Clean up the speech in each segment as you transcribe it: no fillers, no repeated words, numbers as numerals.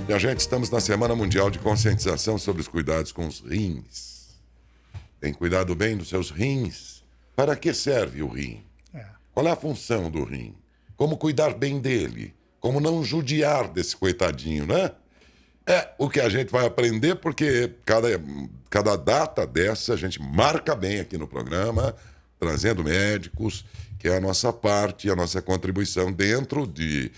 Minha gente, estamos na Semana Mundial de Conscientização sobre os cuidados com os rins. Tem cuidado bem dos seus rins? Para que serve o rim? Qual é a função do rim? Como cuidar bem dele? Como não judiar desse coitadinho, né? É o que a gente vai aprender, porque cada data dessa a gente marca bem aqui no programa, trazendo médicos, que é a nossa parte, a nossa contribuição dentro de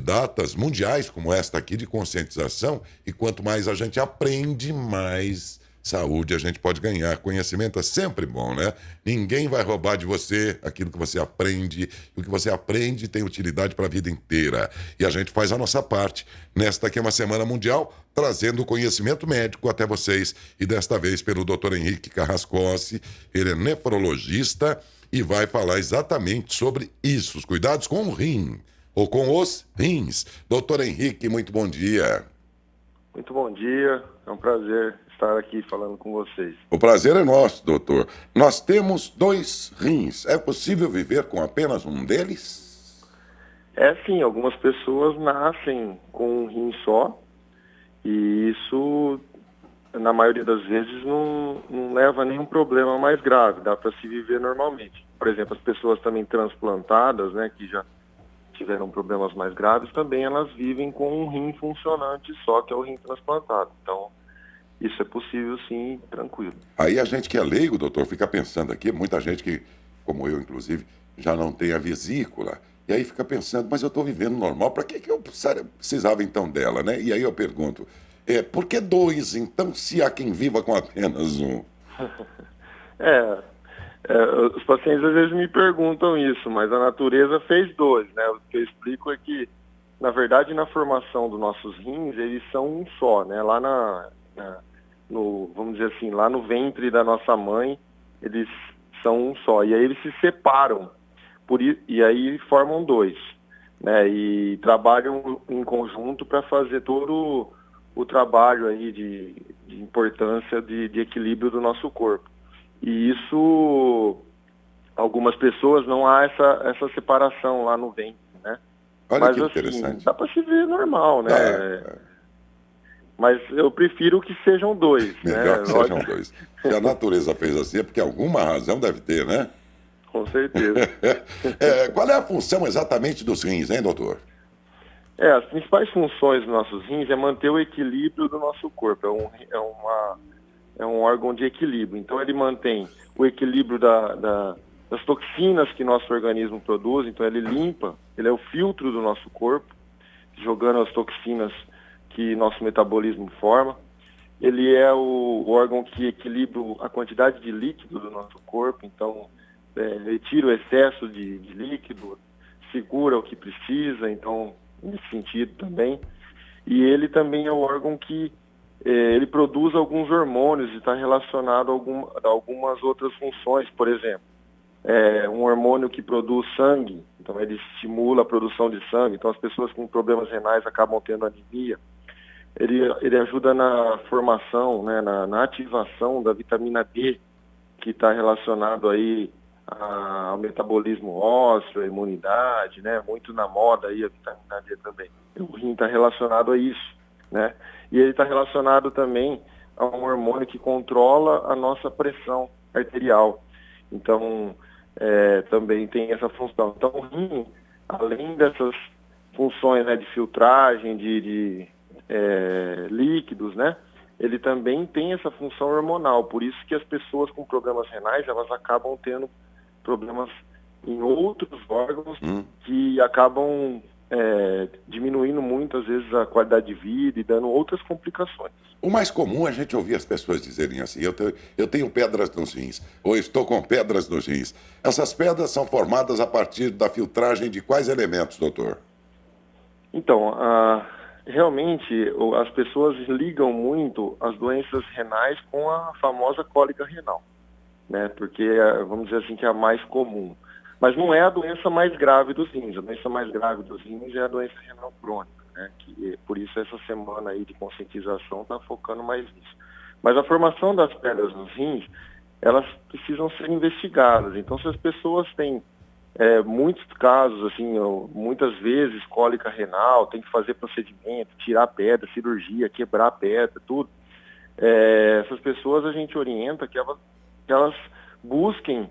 datas mundiais como esta aqui de conscientização. E quanto mais a gente aprende, mais saúde a gente pode ganhar. Conhecimento é sempre bom, né? Ninguém vai roubar de você aquilo que você aprende. E o que você aprende tem utilidade para a vida inteira. E a gente faz a nossa parte. Nesta aqui é uma Semana Mundial, trazendo o conhecimento médico até vocês. E desta vez pelo Dr. Henrique Carrascossi. Ele é nefrologista e vai falar exatamente sobre isso, os cuidados com o rim. Ou com os rins. Doutor Henrique, muito bom dia. Muito bom dia, é um prazer estar aqui falando com vocês. O prazer é nosso, doutor. Nós temos 2 rins. É possível viver com apenas um deles? É sim, algumas pessoas nascem com um rim só e isso, na maioria das vezes, não leva a nenhum problema mais grave, dá para se viver normalmente. Por exemplo, as pessoas também transplantadas, né, que já tiveram problemas mais graves, também elas vivem com um rim funcionante só, que é o rim transplantado. Então, isso é possível sim, tranquilo. Aí a gente que é leigo, doutor, fica pensando aqui, muita gente que, como eu inclusive, já não tem a vesícula, e aí fica pensando, mas eu estou vivendo normal, para que eu precisava então dela, né? E aí eu pergunto, por que 2 então, se há quem viva com apenas um? Os pacientes às vezes me perguntam isso, mas a natureza fez 2, né? O que eu explico é que, na verdade, na formação dos nossos rins, eles são um só, né? Lá vamos dizer assim, lá no ventre da nossa mãe, eles são um só. E aí eles se separam, e aí formam 2, né? E trabalham em conjunto para fazer todo o trabalho aí de importância de equilíbrio do nosso corpo. E isso, algumas pessoas não há essa separação lá no ventre, né? Olha mas que assim, interessante. dá para se ver normal, né? Mas eu prefiro que sejam 2, Melhor né? que sejam 2. Se a natureza fez assim, é porque alguma razão deve ter, né? Com certeza. Qual é a função exatamente dos rins, hein, doutor? As principais funções dos nossos rins é manter o equilíbrio do nosso corpo. É um órgão de equilíbrio. Então, ele mantém o equilíbrio das toxinas que nosso organismo produz. Então, ele limpa, ele é o filtro do nosso corpo, jogando as toxinas que nosso metabolismo forma. Ele é o órgão que equilibra a quantidade de líquido do nosso corpo. Então, ele tira o excesso de líquido, segura o que precisa. Então, nesse sentido também. E ele também é o órgão que ele produz alguns hormônios e está relacionado a algumas outras funções. Por exemplo, um hormônio que produz sangue, então ele estimula a produção de sangue. Então as pessoas com problemas renais acabam tendo anemia. Ele ajuda na formação, né, na ativação da vitamina D, que está relacionado aí ao metabolismo ósseo, à imunidade, né? Muito na moda aí a vitamina D também. O rim está relacionado a isso, né? E ele está relacionado também a um hormônio que controla a nossa pressão arterial. Então, também tem essa função. Então, o rim, além dessas funções, né, de filtragem, de líquidos, né? Ele também tem essa função hormonal. Por isso que as pessoas com problemas renais, elas acabam tendo problemas em outros órgãos que acabam diminuindo muitas vezes a qualidade de vida e dando outras complicações. O mais comum é a gente ouvir as pessoas dizerem assim, eu tenho pedras nos rins, ou estou com pedras nos rins. Essas pedras são formadas a partir da filtragem de quais elementos, doutor? Então, realmente as pessoas ligam muito as doenças renais com a famosa cólica renal, né? Porque vamos dizer assim que é a mais comum. Mas não é a doença mais grave dos rins. A doença mais grave dos rins é a doença renal crônica, né? Que, por isso essa semana aí de conscientização está focando mais nisso. Mas a formação das pedras nos rins, elas precisam ser investigadas. Então, se as pessoas têm muitos casos, assim, muitas vezes cólica renal, tem que fazer procedimento, tirar pedra, cirurgia, quebrar pedra, tudo. Essas pessoas a gente orienta que elas busquem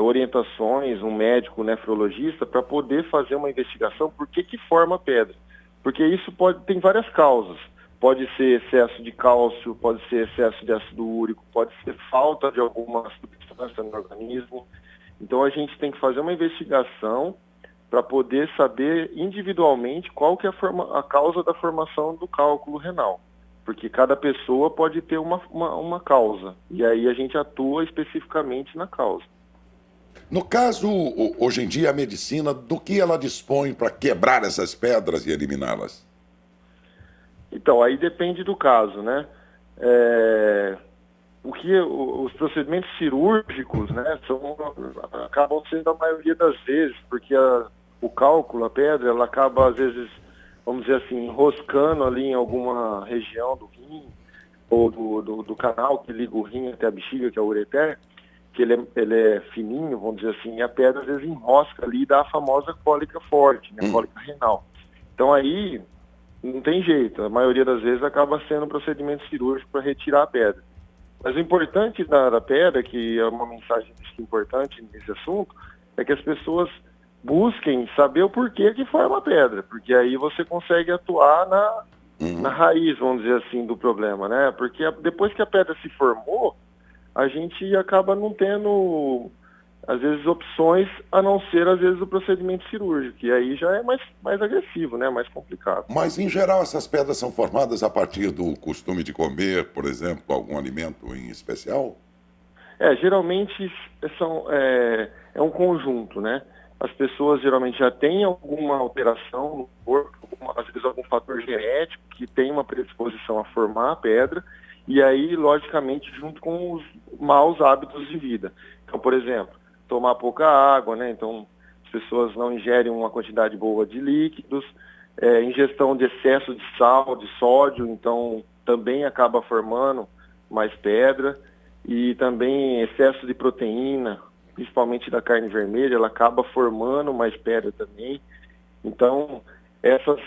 orientações, um médico nefrologista, para poder fazer uma investigação por que forma pedra. Porque isso tem várias causas. Pode ser excesso de cálcio, pode ser excesso de ácido úrico, pode ser falta de alguma substância no organismo. Então a gente tem que fazer uma investigação para poder saber individualmente qual que é a causa da formação do cálculo renal. Porque cada pessoa pode ter uma causa. E aí a gente atua especificamente na causa. No caso, hoje em dia, a medicina, do que ela dispõe para quebrar essas pedras e eliminá-las? Então, aí depende do caso, né? Os procedimentos cirúrgicos, né, acabam sendo a maioria das vezes, porque o cálculo, a pedra, ela acaba, às vezes, vamos dizer assim, enroscando ali em alguma região do rim, ou do canal que liga o rim até a bexiga, que é o ureter, que ele é fininho, vamos dizer assim, e a pedra às vezes enrosca ali e dá a famosa cólica forte, né, cólica renal. Então aí não tem jeito, a maioria das vezes acaba sendo um procedimento cirúrgico para retirar a pedra. Mas o importante da pedra, que é uma mensagem importante nesse assunto, é que as pessoas busquem saber o porquê que forma a pedra, porque aí você consegue atuar na raiz, vamos dizer assim, do problema, né? Porque depois que a pedra se formou, a gente acaba não tendo, às vezes, opções a não ser, às vezes, o procedimento cirúrgico. E aí já é mais agressivo, né? Mais complicado. Mas, em geral, essas pedras são formadas a partir do costume de comer, por exemplo, algum alimento em especial? Geralmente é um conjunto, né? As pessoas geralmente já têm alguma alteração no corpo, às vezes algum fator genético que tem uma predisposição a formar a pedra, e aí, logicamente, junto com os maus hábitos de vida. Então, por exemplo, tomar pouca água, né? Então, as pessoas não ingerem uma quantidade boa de líquidos, ingestão de excesso de sal, de sódio, então também acaba formando mais pedra, e também excesso de proteína, principalmente da carne vermelha, ela acaba formando mais pedra também. Então, esses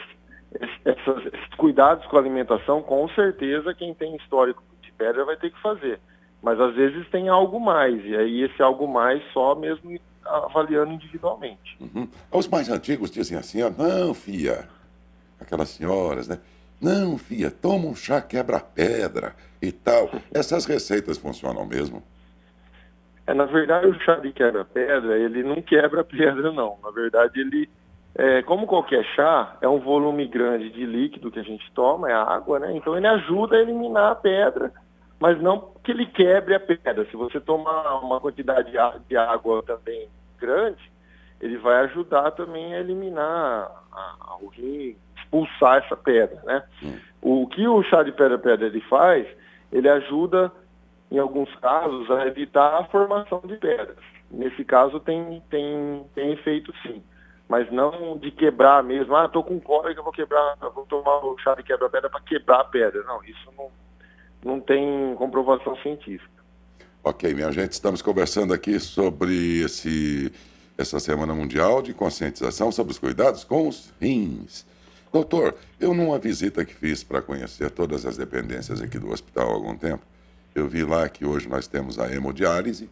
cuidados com a alimentação, com certeza quem tem histórico de pedra vai ter que fazer. Mas às vezes tem algo mais, e aí esse algo mais só mesmo avaliando individualmente. Os mais antigos dizem assim, não, fia, aquelas senhoras, né? Não, fia, toma um chá quebra-pedra e tal. Essas receitas funcionam mesmo? Na verdade, o chá de quebra-pedra, ele não quebra pedra, não. Na verdade, ele, como qualquer chá, é um volume grande de líquido que a gente toma, é a água, né? Então, ele ajuda a eliminar a pedra, mas não que ele quebre a pedra. Se você tomar uma quantidade de água também grande, ele vai ajudar também a eliminar o rim, expulsar essa pedra, né? O que o chá de pedra ele faz, ele ajuda, em alguns casos, a evitar a formação de pedras. Nesse caso tem efeito sim, mas não de quebrar mesmo. Estou com cólica, vou tomar o chá de quebra-pedra para quebrar a pedra. Não, isso não tem comprovação científica. Ok, minha gente, estamos conversando aqui sobre essa Semana Mundial de Conscientização sobre os cuidados com os rins. Doutor, eu numa visita que fiz para conhecer todas as dependências aqui do hospital há algum tempo, eu vi lá que hoje nós temos a hemodiálise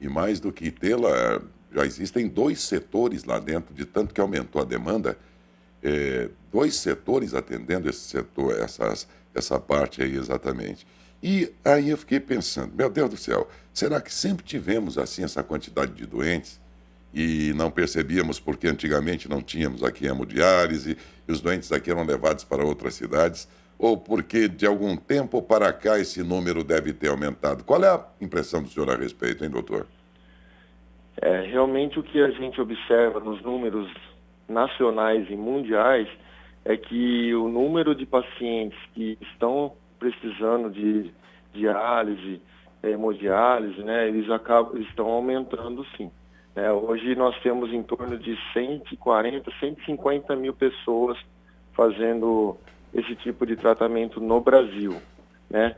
e mais do que tê-la, já existem 2 setores lá dentro, de tanto que aumentou a demanda, 2 setores atendendo esse setor, essa parte aí exatamente. E aí eu fiquei pensando, meu Deus do céu, será que sempre tivemos assim essa quantidade de doentes e não percebíamos porque antigamente não tínhamos aqui hemodiálise e os doentes aqui eram levados para outras cidades? Ou porque de algum tempo para cá esse número deve ter aumentado? Qual é a impressão do senhor a respeito, hein, doutor? Realmente o que a gente observa nos números nacionais e mundiais é que o número de pacientes que estão precisando de diálise, hemodiálise, né, eles estão aumentando sim. Hoje nós temos em torno de 140, 150 mil pessoas fazendo esse tipo de tratamento no Brasil, né?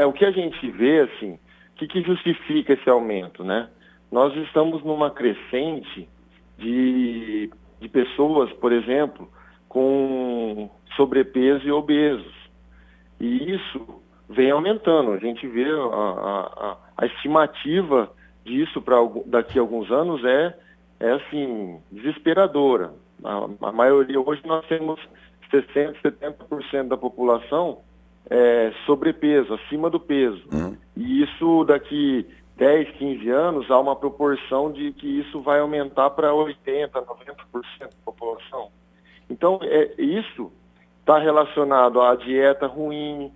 O que a gente vê, assim, o que justifica esse aumento, né? Nós estamos numa crescente de pessoas, por exemplo, com sobrepeso e obesos. E isso vem aumentando. A gente vê a estimativa disso para daqui a alguns anos é assim, desesperadora. A maioria, hoje nós temos 60%, 70% da população sobrepeso, acima do peso. E isso daqui 10, 15 anos, há uma proporção de que isso vai aumentar para 80%, 90% da população. Então, isso está relacionado à dieta ruim,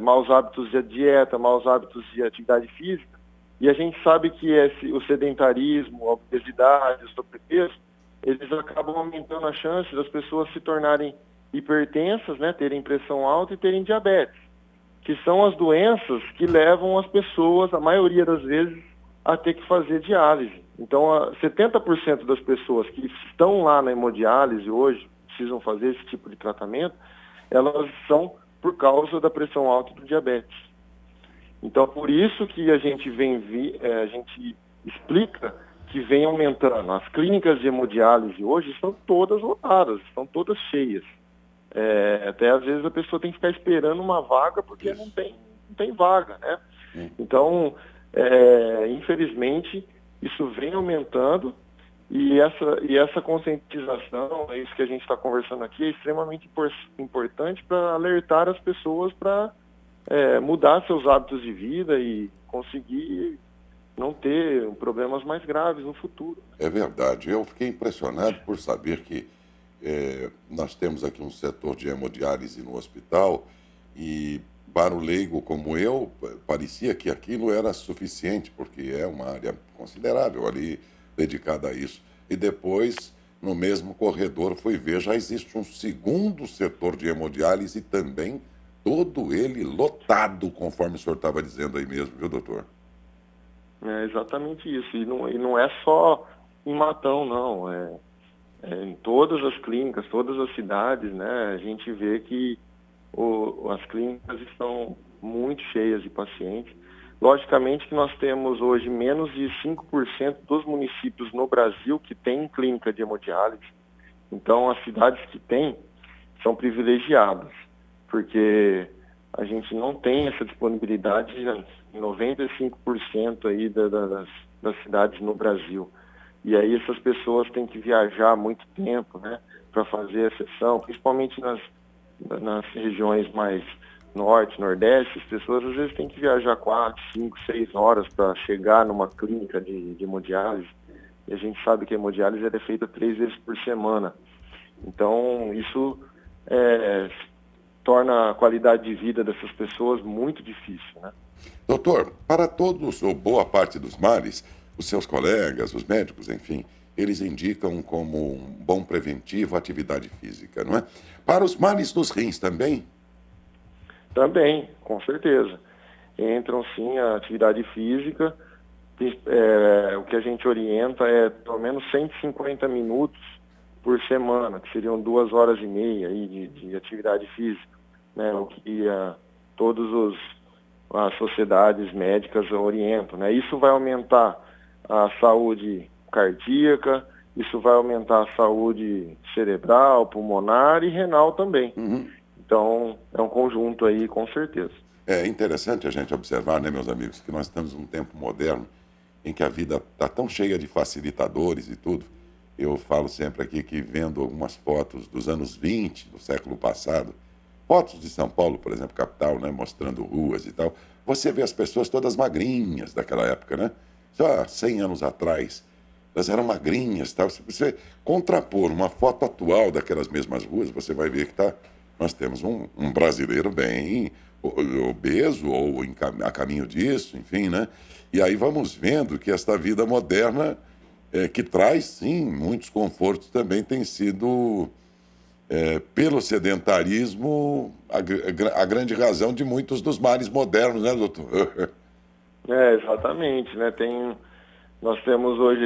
maus hábitos de dieta, maus hábitos de atividade física, e a gente sabe que o sedentarismo, a obesidade, o sobrepeso, eles acabam aumentando a chance das pessoas se tornarem hipertensas, né, terem pressão alta e terem diabetes, que são as doenças que levam as pessoas, a maioria das vezes, a ter que fazer diálise. Então, 70% das pessoas que estão lá na hemodiálise hoje, precisam fazer esse tipo de tratamento, elas são por causa da pressão alta e do diabetes. Então, por isso que a gente a gente explica que vem aumentando. As clínicas de hemodiálise hoje estão todas lotadas, estão todas cheias. Até às vezes a pessoa tem que ficar esperando uma vaga porque não tem vaga, né? Então, infelizmente, isso vem aumentando e essa conscientização, é isso que a gente está conversando aqui, é extremamente importante para alertar as pessoas para mudar seus hábitos de vida e conseguir não ter problemas mais graves no futuro. É verdade. Eu fiquei impressionado por saber que nós temos aqui um setor de hemodiálise no hospital e para o leigo como eu, parecia que aquilo era suficiente, porque é uma área considerável ali dedicada a isso. E depois, no mesmo corredor, fui ver, já existe um segundo setor de hemodiálise também, todo ele lotado, conforme o senhor estava dizendo aí mesmo, viu, doutor? É exatamente isso. E não é só em Matão, não. Em todas as clínicas, todas as cidades, né, a gente vê que as clínicas estão muito cheias de pacientes. Logicamente que nós temos hoje menos de 5% dos municípios no Brasil que têm clínica de hemodiálise. Então, as cidades que têm são privilegiadas, porque a gente não tem essa disponibilidade em 95% aí das cidades no Brasil. E aí essas pessoas têm que viajar muito tempo, né, para fazer a sessão, principalmente nas regiões mais norte, nordeste, as pessoas às vezes têm que viajar 4, 5, 6 horas para chegar numa clínica de hemodiálise. E a gente sabe que a hemodiálise é feita 3 vezes por semana. Então, isso torna a qualidade de vida dessas pessoas muito difícil, né? Doutor, para todos ou boa parte dos males, os seus colegas, os médicos, enfim, eles indicam como um bom preventivo a atividade física, não é? Para os males dos rins também? Também, com certeza. Entram sim a atividade física, o que a gente orienta é pelo menos 150 minutos por semana, que seriam 2 horas e meia aí de atividade física, né? O que as sociedades médicas orientam, né? Isso vai aumentar a saúde cardíaca, isso vai aumentar a saúde cerebral, pulmonar e renal também. Então, é um conjunto aí, com certeza. É interessante a gente observar, né, meus amigos, que nós estamos num tempo moderno em que a vida está tão cheia de facilitadores e tudo. Eu falo sempre aqui que vendo algumas fotos dos anos 20, do século passado, fotos de São Paulo, por exemplo, capital, né, mostrando ruas e tal, você vê as pessoas todas magrinhas daquela época, né? Só 100 anos atrás, elas eram magrinhas, tal. Se você contrapor uma foto atual daquelas mesmas ruas, você vai ver que nós temos um brasileiro bem obeso ou a caminho disso, enfim, né? E aí vamos vendo que esta vida moderna, que traz, sim, muitos confortos, também tem sido, pelo sedentarismo, a grande razão de muitos dos males modernos, né, doutor? Exatamente, né? Nós temos hoje,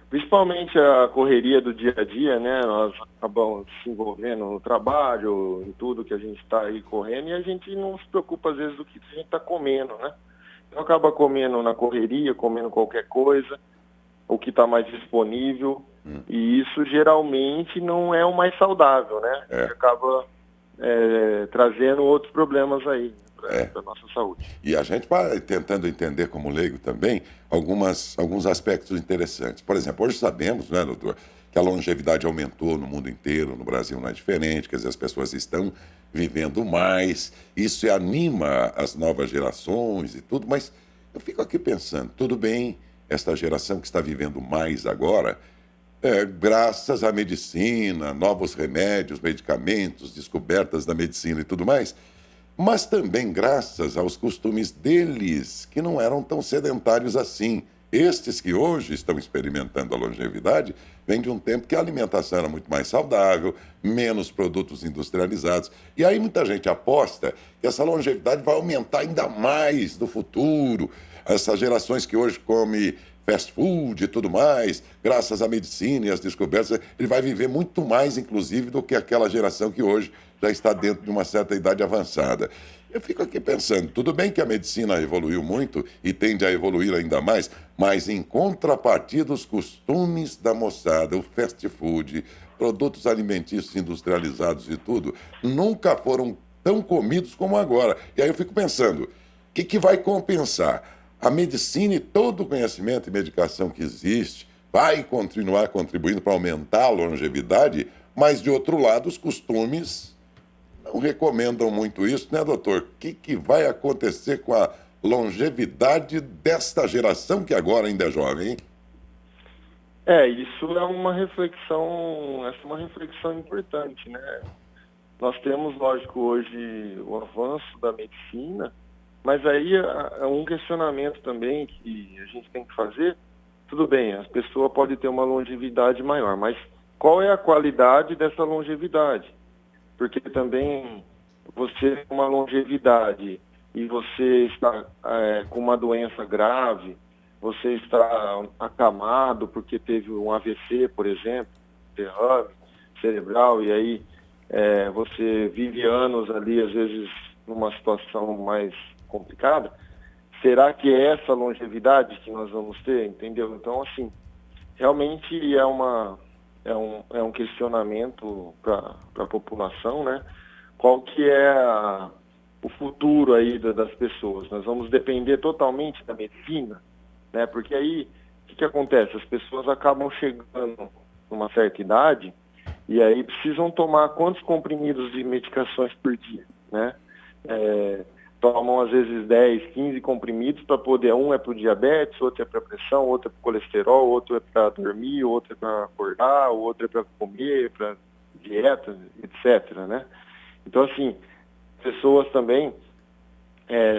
principalmente a correria do dia a dia, né? Nós acabamos se envolvendo no trabalho, em tudo que a gente está aí correndo, e a gente não se preocupa, às vezes, do que a gente está comendo, né? Então acaba comendo na correria, comendo qualquer coisa, o que está mais disponível, e isso geralmente não é o mais saudável, né? A gente acaba trazendo outros problemas aí para a nossa saúde. E a gente vai tentando entender como leigo também alguns aspectos interessantes. Por exemplo, hoje sabemos, né, doutor, que a longevidade aumentou no mundo inteiro, no Brasil não é diferente, quer dizer, as pessoas estão vivendo mais, isso anima as novas gerações e tudo, mas eu fico aqui pensando, tudo bem, esta geração que está vivendo mais agora, graças à medicina, novos remédios, medicamentos, descobertas da medicina e tudo mais, mas também graças aos costumes deles, que não eram tão sedentários assim. Estes que hoje estão experimentando a longevidade vêm de um tempo que a alimentação era muito mais saudável, menos produtos industrializados. E aí muita gente aposta que essa longevidade vai aumentar ainda mais no futuro. Essas gerações que hoje comem fast food e tudo mais, graças à medicina e às descobertas, ele vai viver muito mais, inclusive, do que aquela geração que hoje já está dentro de uma certa idade avançada. Eu fico aqui pensando, tudo bem que a medicina evoluiu muito e tende a evoluir ainda mais, mas em contrapartida, os costumes da moçada, o fast food, produtos alimentícios industrializados e tudo, nunca foram tão comidos como agora. E aí eu fico pensando, o que vai compensar? A medicina e todo o conhecimento e medicação que existe vai continuar contribuindo para aumentar a longevidade, mas, de outro lado, os costumes não recomendam muito isso, né, doutor? O que vai acontecer com a longevidade desta geração que agora ainda é jovem, hein? Isso é uma reflexão importante, né? Nós temos, lógico, hoje o avanço da medicina, mas aí é um questionamento também que a gente tem que fazer. Tudo bem, as pessoas podem ter uma longevidade maior, mas qual é a qualidade dessa longevidade? Porque também você tem uma longevidade e você está com uma doença grave, você está acamado porque teve um AVC, por exemplo, derrame cerebral, e aí você vive anos ali, às vezes, numa situação mais complicada. Será que é essa longevidade que nós vamos ter? Entendeu? Então, assim, realmente é um questionamento para a população, né? Qual que é o futuro aí das pessoas? Nós vamos depender totalmente da medicina, né? Porque aí, o que acontece? As pessoas acabam chegando numa certa idade e aí precisam tomar quantos comprimidos de medicações por dia, né? Tomam às vezes 10, 15 comprimidos para poder, um é para o diabetes, outro é para pressão, outro é para colesterol, outro é para dormir, outro é para acordar, outro é para comer, para dieta, etc, né? Então, assim, pessoas também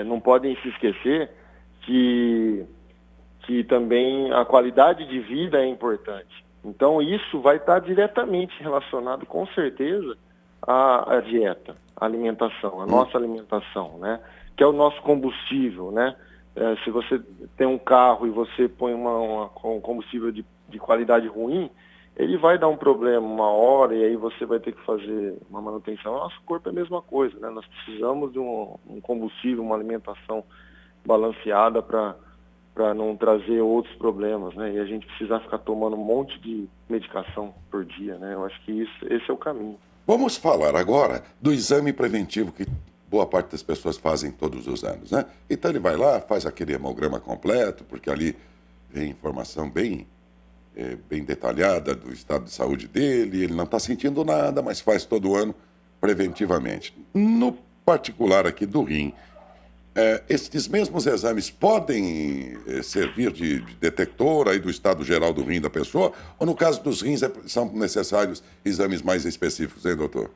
não podem se esquecer que também a qualidade de vida é importante. Então, isso vai estar diretamente relacionado, com certeza, à dieta, à alimentação, à nossa alimentação, né? Que é o nosso combustível, né? Se você tem um carro e você põe um combustível de qualidade ruim, ele vai dar um problema uma hora e aí você vai ter que fazer uma manutenção. O nosso corpo é a mesma coisa, né? Nós precisamos de um combustível, uma alimentação balanceada para não trazer outros problemas, né? E a gente precisa ficar tomando um monte de medicação por dia, né? Eu acho que esse é o caminho. Vamos falar agora do exame preventivo que boa parte das pessoas fazem todos os anos, né? Então ele vai lá, faz aquele hemograma completo, porque ali vem informação bem detalhada do estado de saúde dele, ele não está sentindo nada, mas faz todo ano preventivamente. No particular aqui do rim, estes mesmos exames podem servir de detector aí do estado geral do rim da pessoa? Ou no caso dos rins são necessários exames mais específicos, hein, doutor?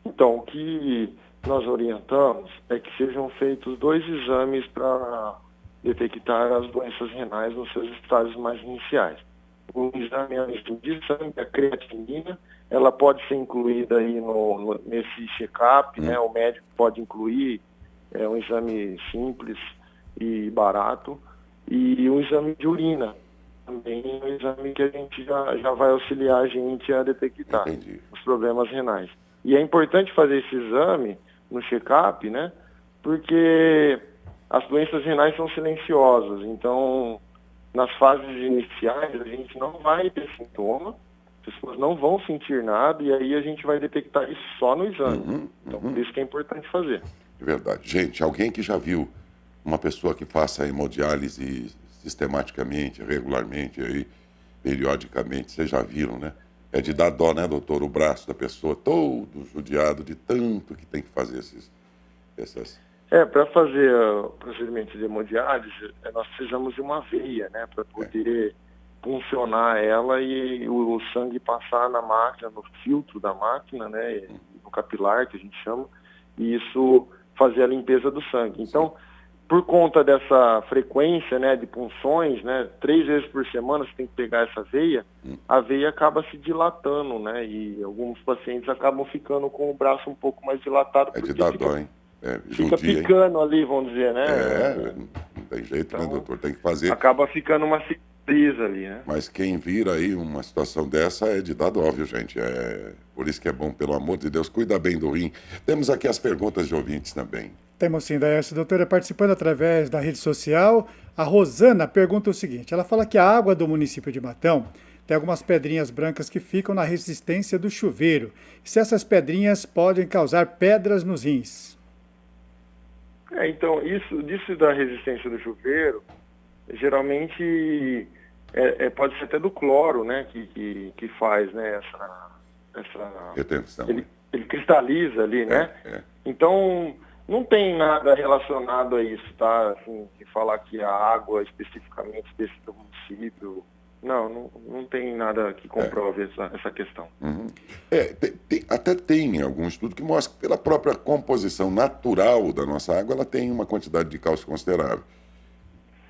Então, o que nós orientamos é que sejam feitos 2 exames para detectar as doenças renais nos seus estágios mais iniciais. O exame de sangue, a creatinina, ela pode ser incluída aí nesse check-up, né? O médico pode incluir. É um exame simples e barato. E um exame de urina, também é um exame que a gente já vai auxiliar a gente a detectar os problemas renais. E é importante fazer esse exame no check-up, né? Porque as doenças renais são silenciosas, então nas fases iniciais a gente não vai ter sintoma, as pessoas não vão sentir nada, e aí a gente vai detectar isso só no exame. Então, por isso que é importante fazer. É verdade. Gente, alguém que já viu uma pessoa que faça hemodiálise sistematicamente, regularmente, aí, periodicamente, vocês já viram, né? É de dar dó, né, doutor? O braço da pessoa todo judiado de tanto que tem que fazer essas... Para fazer o procedimento de hemodiálise, nós precisamos de uma veia, né, para poder funcionar ela e o sangue passar na máquina, no filtro da máquina, né, no capilar, que a gente chama, e isso fazer a limpeza do sangue. Então, por conta dessa frequência, né, de punções, né, 3 vezes por semana você tem que pegar essa veia, a veia acaba se dilatando, né, e alguns pacientes acabam ficando com o braço um pouco mais dilatado. É de dar dó, hein? Fica picando ali, vamos dizer, né? Não tem jeito, então, né, doutor? Tem que fazer. Acaba ficando uma cicatriz ali, né? Mas quem vira aí uma situação dessa é de dar dó, viu, gente? Por isso que é bom, pelo amor de Deus, cuida bem do rim. Temos aqui as perguntas de ouvintes também. Temos sim, Daércio. Doutora, participando através da rede social, a Rosana pergunta o seguinte, ela fala que a água do município de Matão tem algumas pedrinhas brancas que ficam na resistência do chuveiro. Se essas pedrinhas podem causar pedras nos rins? Então, disso da resistência do chuveiro, geralmente pode ser até do cloro, né, que faz, né, essa retenção. Ele cristaliza ali, né? Então, não tem nada relacionado a isso, tá? Assim, de falar que a água especificamente desse município... Não tem nada que comprove essa questão. Até tem algum estudo que mostra que pela própria composição natural da nossa água, ela tem uma quantidade de cálcio considerável.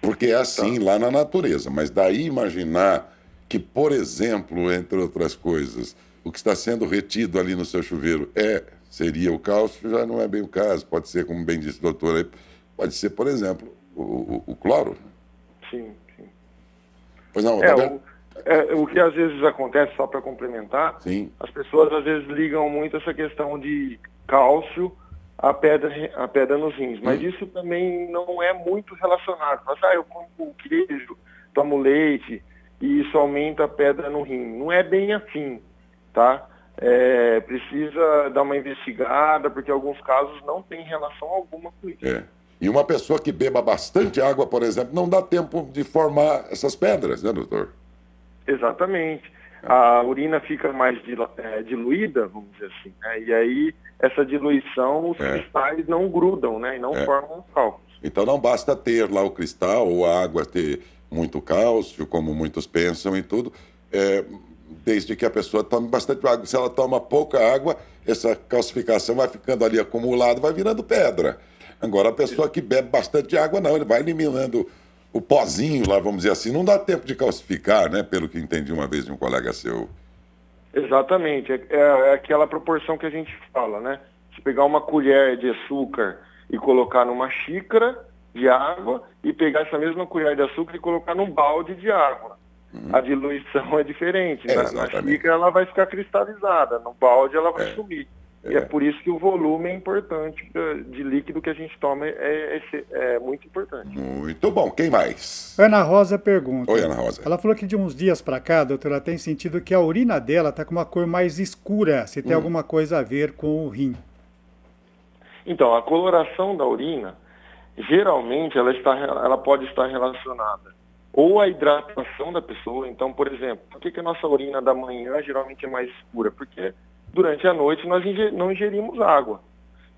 Porque é assim lá na natureza. Mas daí imaginar que, por exemplo, entre outras coisas, o que está sendo retido ali no seu chuveiro seria o cálcio, já não é bem o caso. Pode ser, como bem disse o doutor, pode ser, por exemplo, o cloro. Sim. Pois não, o que às vezes acontece, só para complementar, as pessoas às vezes ligam muito essa questão de cálcio à pedra nos rins, mas isso também não é muito relacionado. Mas, eu como queijo, tomo leite e isso aumenta a pedra no rim. Não é bem assim, tá? Precisa dar uma investigada, porque em alguns casos não tem relação alguma com isso. E uma pessoa que beba bastante água, por exemplo, não dá tempo de formar essas pedras, né, doutor? Exatamente. A urina fica mais diluída, vamos dizer assim, né? E aí essa diluição, os cristais não grudam, né? E não formam os cálculos. Então não basta ter lá o cristal ou a água ter muito cálcio, como muitos pensam e tudo, desde que a pessoa tome bastante água. Se ela toma pouca água, essa calcificação vai ficando ali acumulada, vai virando pedra. Agora, a pessoa que bebe bastante água, não, ele vai eliminando o pozinho lá, vamos dizer assim. Não dá tempo de calcificar, né? Pelo que entendi uma vez de um colega seu. Exatamente. É aquela proporção que a gente fala, né? Se pegar uma colher de açúcar e colocar numa xícara de água e pegar essa mesma colher de açúcar e colocar num balde de água. A diluição é diferente. Na xícara ela vai ficar cristalizada, no balde ela vai sumir. E é por isso que o volume é importante de líquido que a gente toma, é muito importante. Muito bom. Quem mais? Ana Rosa pergunta. Oi, Ana Rosa. Ela falou que de uns dias para cá, doutora, ela tem sentido que a urina dela está com uma cor mais escura, se tem alguma coisa a ver com o rim. Então, a coloração da urina, geralmente, ela pode estar relacionada ou à hidratação da pessoa. Então, por exemplo, por que a nossa urina da manhã geralmente é mais escura? Porque durante a noite nós não ingerimos água.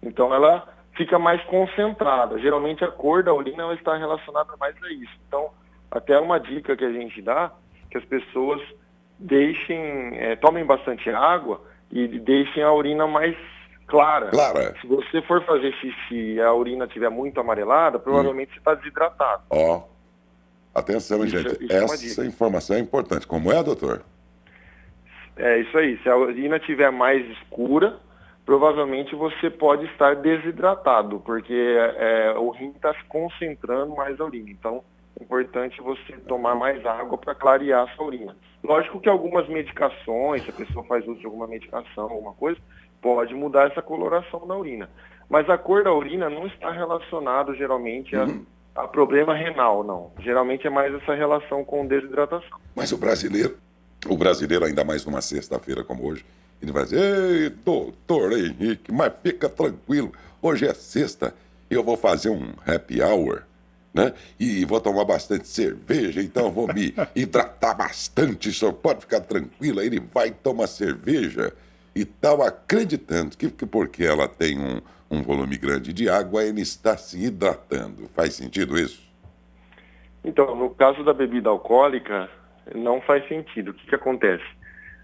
Então ela fica mais concentrada. Geralmente a cor da urina ela está relacionada mais a isso. Então, até uma dica que a gente dá, que as pessoas tomem bastante água e deixem a urina mais clara. Clara. Se você for fazer xixi e a urina estiver muito amarelada, provavelmente você está desidratado. Atenção, gente. Essa informação é importante. Como é, doutor? É isso aí. Se a urina estiver mais escura, provavelmente você pode estar desidratado, porque o rim está se concentrando mais a urina. Então, é importante você tomar mais água para clarear a sua urina. Lógico que algumas medicações, se a pessoa faz uso de alguma medicação, alguma coisa, pode mudar essa coloração da urina. Mas a cor da urina não está relacionada, geralmente, a problema renal, não. Geralmente é mais essa relação com desidratação. Mas o brasileiro, ainda mais numa sexta-feira como hoje, ele vai dizer: ei, doutor Henrique, mas fica tranquilo, hoje é sexta, eu vou fazer um happy hour, né? E vou tomar bastante cerveja, então vou me hidratar bastante, o senhor pode ficar tranquilo. Aí ele vai tomar cerveja e tal, acreditando que porque ela tem um volume grande de água, ele está se hidratando. Faz sentido isso? Então, no caso da bebida alcoólica, não faz sentido. O que acontece?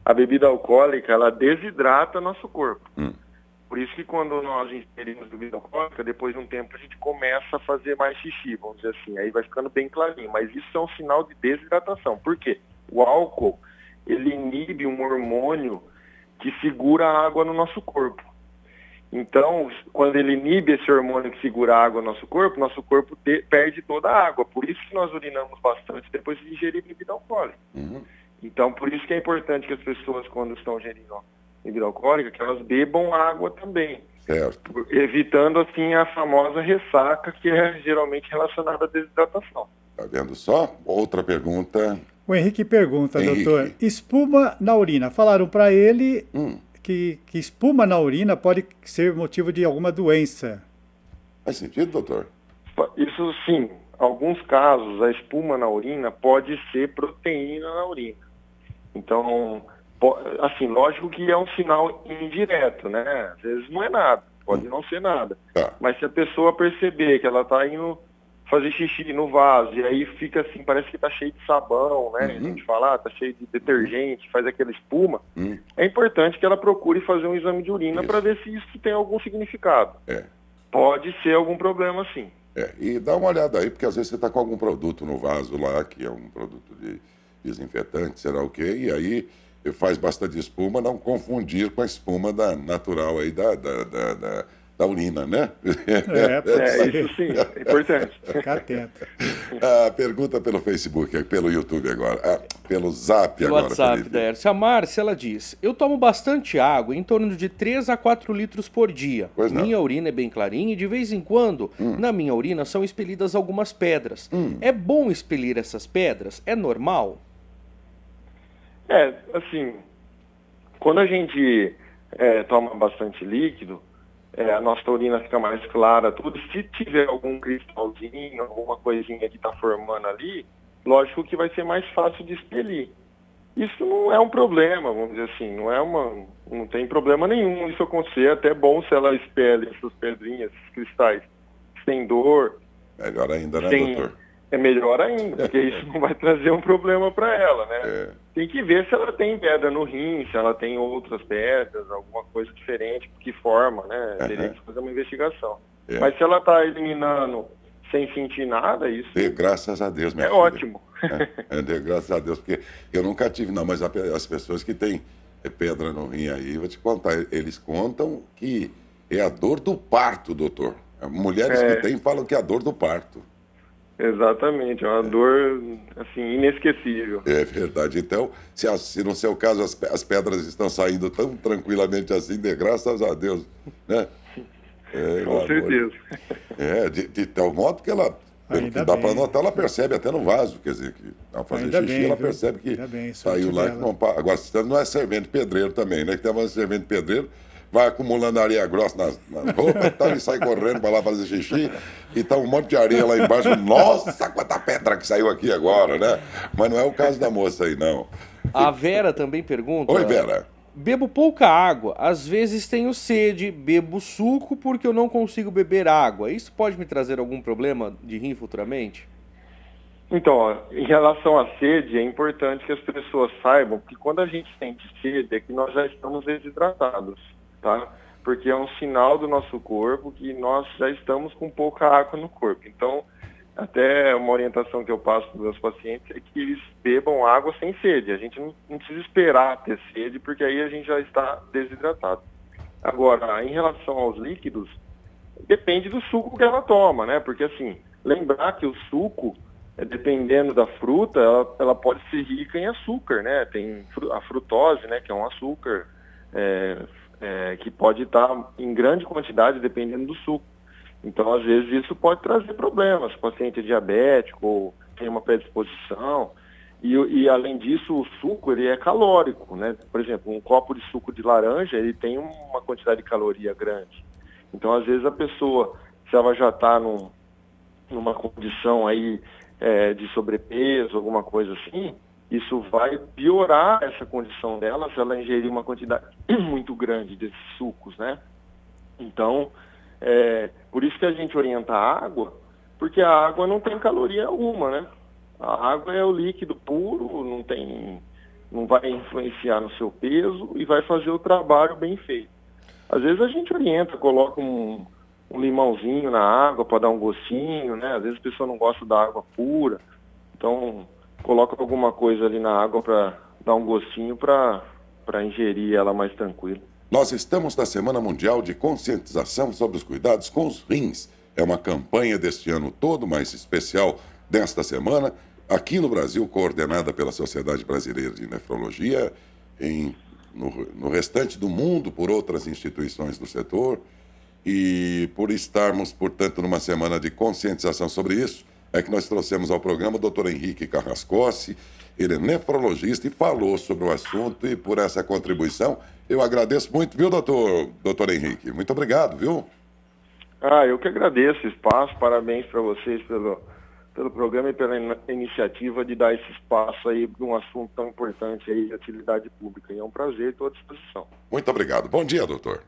A bebida alcoólica, ela desidrata nosso corpo. Por isso que quando nós ingerimos bebida alcoólica, depois de um tempo a gente começa a fazer mais xixi, vamos dizer assim. Aí vai ficando bem clarinho. Mas isso é um sinal de desidratação. Por quê? O álcool, ele inibe um hormônio que segura a água no nosso corpo. Então, quando ele inibe esse hormônio que segura a água no nosso corpo perde toda a água. Por isso que nós urinamos bastante depois de ingerir bebida alcoólica. Então, por isso que é importante que as pessoas, quando estão ingerindo bebida alcoólica, que elas bebam água também. Certo. Evitando, assim, a famosa ressaca, que é geralmente relacionada à desidratação. Tá vendo só? Outra pergunta. O Henrique pergunta, doutor, espuma na urina. Falaram para ele que espuma na urina pode ser motivo de alguma doença. Faz sentido, doutor? Isso sim. Em alguns casos, a espuma na urina pode ser proteína na urina. Então, assim, lógico que é um sinal indireto, né? Às vezes não é nada, pode não ser nada. Mas se a pessoa perceber que ela está indo fazer xixi no vaso, e aí fica assim, parece que tá cheio de sabão, né? A gente fala, tá cheio de detergente, faz aquela espuma. É importante que ela procure fazer um exame de urina para ver se isso tem algum significado. Pode ser algum problema, sim. E dá uma olhada aí, porque às vezes você tá com algum produto no vaso lá, que é um produto de desinfetante, será o quê? E aí faz bastante espuma, não confundir com a espuma natural aí da urina, né? Isso sim, é importante. Ficar atento. Pergunta pelo Facebook, pelo YouTube agora, pelo Zap pelo agora. WhatsApp da Hércia. A Márcia, ela diz: eu tomo bastante água, em torno de 3 a 4 litros por dia. Minha urina é bem clarinha e de vez em quando, na minha urina são expelidas algumas pedras. É bom expelir essas pedras? É normal? Assim, quando a gente toma bastante líquido, a nossa urina fica mais clara, tudo. Se tiver algum cristalzinho, alguma coisinha que está formando ali, lógico que vai ser mais fácil de expelir. Isso não é um problema, vamos dizer assim, não tem problema nenhum isso acontecer. É até bom se ela expele essas pedrinhas, esses cristais, sem dor. Melhor ainda, né, doutor? É melhor ainda, porque isso não vai trazer um problema para ela, né? Tem que ver se ela tem pedra no rim, se ela tem outras pedras, alguma coisa diferente que forma, né? Teria que fazer uma investigação. Mas se ela está eliminando sem sentir nada, isso... Dê graças a Deus, minha filha. Ótimo. Dê graças a Deus, porque eu nunca tive, não, mas as pessoas que têm pedra no rim aí, vou te contar, eles contam que é a dor do parto, doutor. Mulheres que têm falam que é a dor do parto. Exatamente, é uma dor, assim, inesquecível. É verdade. Então, se no seu caso as pedras estão saindo tão tranquilamente assim, de graças a Deus, né? Com certeza. De tal modo que ela, pelo que dá para notar, ela percebe até no vaso, quer dizer, que ao fazer xixi, ela percebe que saiu lá. Agora, não é servente pedreiro também, né? Que tem uma servente pedreiro, vai acumulando areia grossa na roupa e tal, e sai correndo para lá fazer xixi, e tá um monte de areia lá embaixo. Nossa, quanta pedra que saiu aqui agora, né? Mas não é o caso da moça aí, não. A Vera também pergunta... Oi, Vera. Bebo pouca água, às vezes tenho sede, bebo suco porque eu não consigo beber água. Isso pode me trazer algum problema de rim futuramente? Então, em relação à sede, é importante que as pessoas saibam que quando a gente sente sede é que nós já estamos desidratados, tá? Porque é um sinal do nosso corpo que nós já estamos com pouca água no corpo. Então, até uma orientação que eu passo para os meus pacientes é que eles bebam água sem sede. A gente não precisa esperar ter sede, porque aí a gente já está desidratado. Agora, em relação aos líquidos, depende do suco que ela toma, né? Porque, assim, lembrar que o suco, dependendo da fruta, ela pode ser rica em açúcar, né? Tem a frutose, né? Que é um açúcar que pode estar em grande quantidade, dependendo do suco. Então, às vezes, isso pode trazer problemas. O paciente é diabético ou tem uma predisposição. E além disso, o suco ele é calórico, né? Por exemplo, um copo de suco de laranja, ele tem uma quantidade de caloria grande. Então, às vezes, a pessoa, se ela já está numa condição aí de sobrepeso, alguma coisa assim, isso vai piorar essa condição dela se ela ingerir uma quantidade muito grande desses sucos, né? Então, por isso que a gente orienta a água, porque a água não tem caloria alguma, né? A água é o líquido puro, não vai influenciar no seu peso e vai fazer o trabalho bem feito. Às vezes a gente orienta, coloca um limãozinho na água para dar um gostinho, né? Às vezes a pessoa não gosta da água pura, então coloca alguma coisa ali na água para dar um gostinho para ingerir ela mais tranquilo. Nós estamos na Semana Mundial de Conscientização sobre os Cuidados com os Rins. É uma campanha deste ano todo, mas especial desta semana, aqui no Brasil, coordenada pela Sociedade Brasileira de Nefrologia, no restante do mundo por outras instituições do setor, e por estarmos, portanto, numa semana de conscientização sobre isso, é que nós trouxemos ao programa o Dr. Henrique Carrascosi. Ele é nefrologista e falou sobre o assunto, e por essa contribuição eu agradeço muito, viu, doutor Henrique? Muito obrigado, viu? Eu que agradeço o espaço, parabéns para vocês pelo programa e pela iniciativa de dar esse espaço aí para um assunto tão importante aí de utilidade pública. E é um prazer, estou à disposição. Muito obrigado. Bom dia, doutor.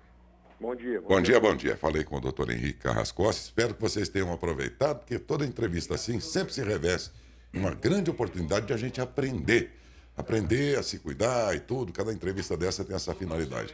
Bom dia. Bom dia. Falei com o doutor Henrique Carrascosi. Espero que vocês tenham aproveitado, porque toda entrevista assim sempre se reveste uma grande oportunidade de a gente aprender a se cuidar e tudo. Cada entrevista dessa tem essa finalidade.